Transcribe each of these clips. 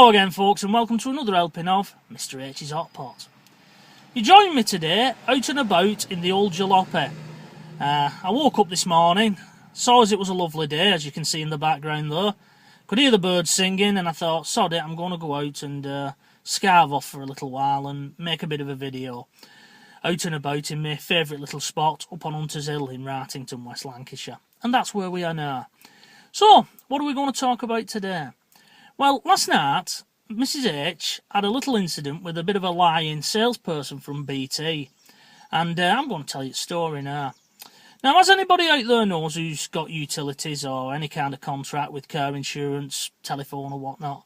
Hello again, folks, and welcome to another helping of Mr H's Hot Pot. You join me today out and about in the old jalopy. I woke up this morning, saw as it was a lovely day, as you can see in the background there. Could hear the birds singing, and I thought, sod it, I'm going to go out and scarve off for a little while and make a bit of a video. Out and about in my favourite little spot up on Hunters Hill in Rattington, West Lancashire. And that's where we are now. So, what are we going to talk about today? Well, last night, Mrs H had a little incident with a bit of a lying salesperson from BT. And I'm going to tell you a story now. Now, as anybody out there knows who's got utilities or any kind of contract with car insurance, telephone or whatnot,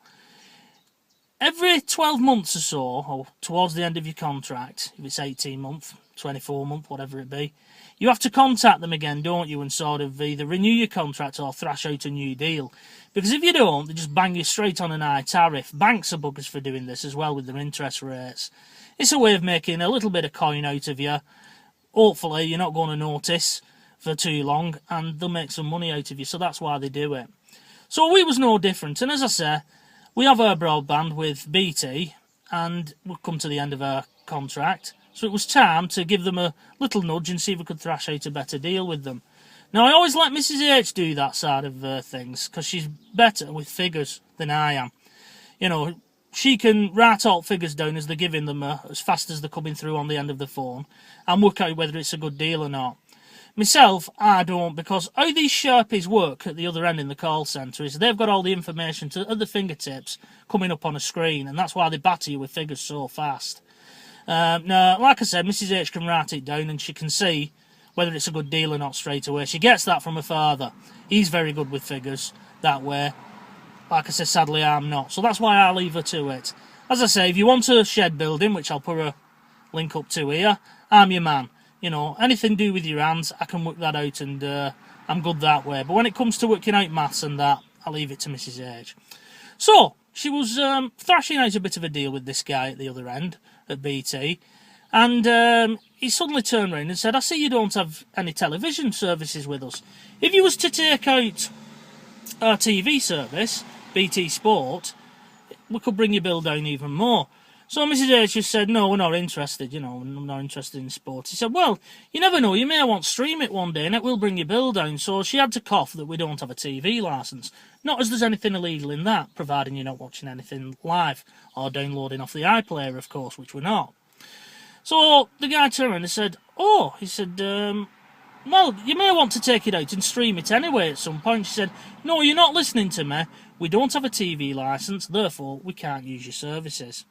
every 12 months or so, or towards the end of your contract, if it's 18 months, 24 months, whatever it be, you have to contact them again, don't you, and sort of either renew your contract or thrash out a new deal. Because if you don't, they just bang you straight on an high tariff. Banks are buggers for doing this as well with their interest rates. It's a way of making a little bit of coin out of you. Hopefully, you're not going to notice for too long, and they'll make some money out of you, so that's why they do it. So we was no different, and as I say, we have our broadband with BT, and we've come to the end of our contract. So it was time to give them a little nudge and see if we could thrash out a better deal with them. Now, I always let Mrs H do that side of things, because she's better with figures than I am. You know, she can write all figures down as they're giving them as fast as they're coming through on the end of the phone, and work out whether it's a good deal or not. Myself, I don't, because how these Sharpies work at the other end in the call centre is they've got all the information at the fingertips coming up on a screen, and that's why they batter you with figures so fast. Now, like I said, Mrs H can write it down and she can see whether it's a good deal or not straight away. She gets that from her father. He's very good with figures that way. Like I said, sadly I'm not. So that's why I leave her to it. As I say, if you want a shed building, which I'll put a link up to here, I'm your man. You know, anything to do with your hands, I can work that out, and I'm good that way. But when it comes to working out maths and that, I leave it to Mrs H. So, she was thrashing out a bit of a deal with this guy at the other end, at BT, and he suddenly turned around and said, I see you don't have any television services with us. If you was to take out our TV service, BT Sport, we could bring your bill down even more. So Mrs H just said, no, we're not interested, you know, we're not interested in sports. He said, well, you never know, you may want to stream it one day and it will bring your bill down. So she had to cough that we don't have a TV licence. Not as there's anything illegal in that, providing you're not watching anything live or downloading off the iPlayer, of course, which we're not. So the guy turned around and said, oh, he said, well, you may want to take it out and stream it anyway at some point. She said, no, you're not listening to me. We don't have a TV licence, therefore we can't use your services.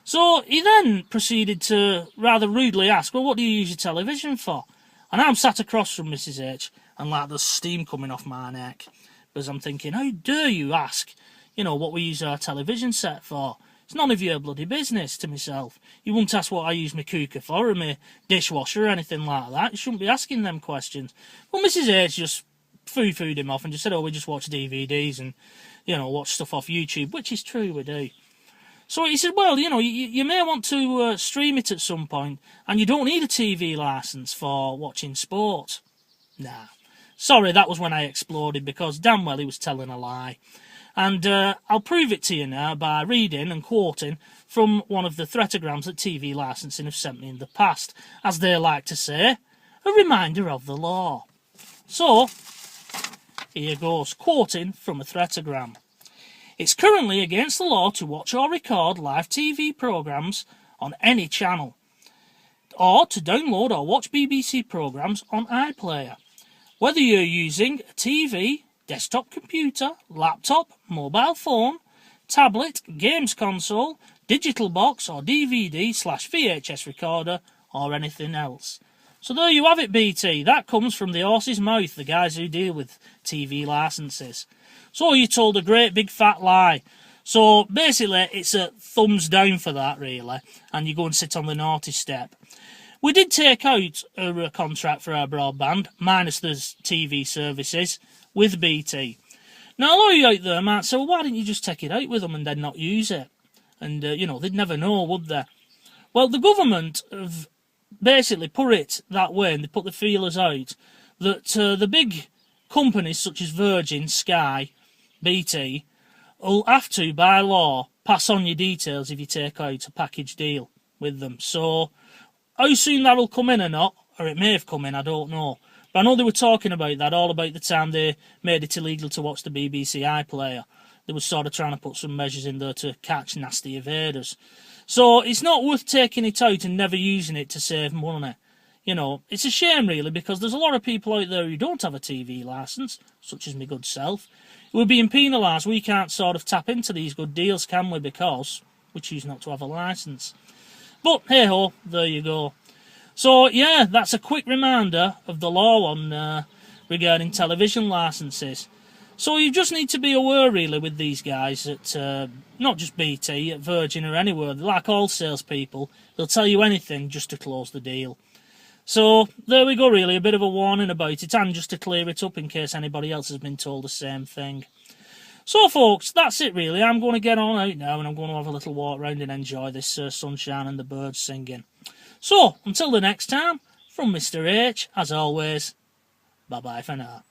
So he then proceeded to rather rudely ask, well, what do you use your television for? And I'm sat across from Mrs H, and like there's steam coming off my neck, because I'm thinking, how dare you ask, you know, what we use our television set for? It's none of your bloody business, to myself. You wouldn't ask what I use my cooker for, or my dishwasher, or anything like that. You shouldn't be asking them questions. Well, Mrs H just foo-fooed him off and just said, oh, we just watch DVDs and, you know, watch stuff off YouTube, which is true, we do. So he said, well, you know, you may want to stream it at some point, and you don't need a TV licence for watching sport. Nah. Sorry, that was when I exploded, because damn well he was telling a lie. And I'll prove it to you now by reading and quoting from one of the threatograms that TV licensing have sent me in the past. As they like to say, a reminder of the law. So, here goes, quoting from a threatogram. It's currently against the law to watch or record live TV programmes on any channel, or to download or watch BBC programmes on iPlayer. Whether you're using a TV, desktop computer, laptop, mobile phone, tablet, games console, digital box or DVD/VHS recorder or anything else. So there you have it, BT. That comes from the horse's mouth, the guys who deal with TV licences. So you told a great big fat lie. So basically it's a thumbs down for that, really, and you go and sit on the naughty step. We did take out a contract for our broadband, minus the TV services, with BT. Now, a lot of you out there might say, well, why didn't you just take it out with them and then not use it? And, you know, they'd never know, would they? Well, the government have basically put it that way, and they put the feelers out, that the big companies such as Virgin, Sky, BT, will have to, by law, pass on your details if you take out a package deal with them. So how soon that'll come in or not, or it may have come in, I don't know. But I know they were talking about that all about the time they made it illegal to watch the BBC iPlayer. They were sort of trying to put some measures in there to catch nasty evaders. So it's not worth taking it out and never using it to save money. You know, it's a shame really, because there's a lot of people out there who don't have a TV licence, such as my good self. We're being penalised. We can't sort of tap into these good deals, can we, because we choose not to have a licence. But hey-ho, there you go. So yeah, that's a quick reminder of the law on regarding television licences. So you just need to be aware really with these guys at not just BT, at Virgin or anywhere. Like all salespeople, they'll tell you anything just to close the deal. So there we go really, a bit of a warning about it, and just to clear it up in case anybody else has been told the same thing. So folks, that's it really. I'm going to get on out now and I'm going to have a little walk around and enjoy this sunshine and the birds singing. So, until the next time, from Mr. H, as always, bye-bye for now.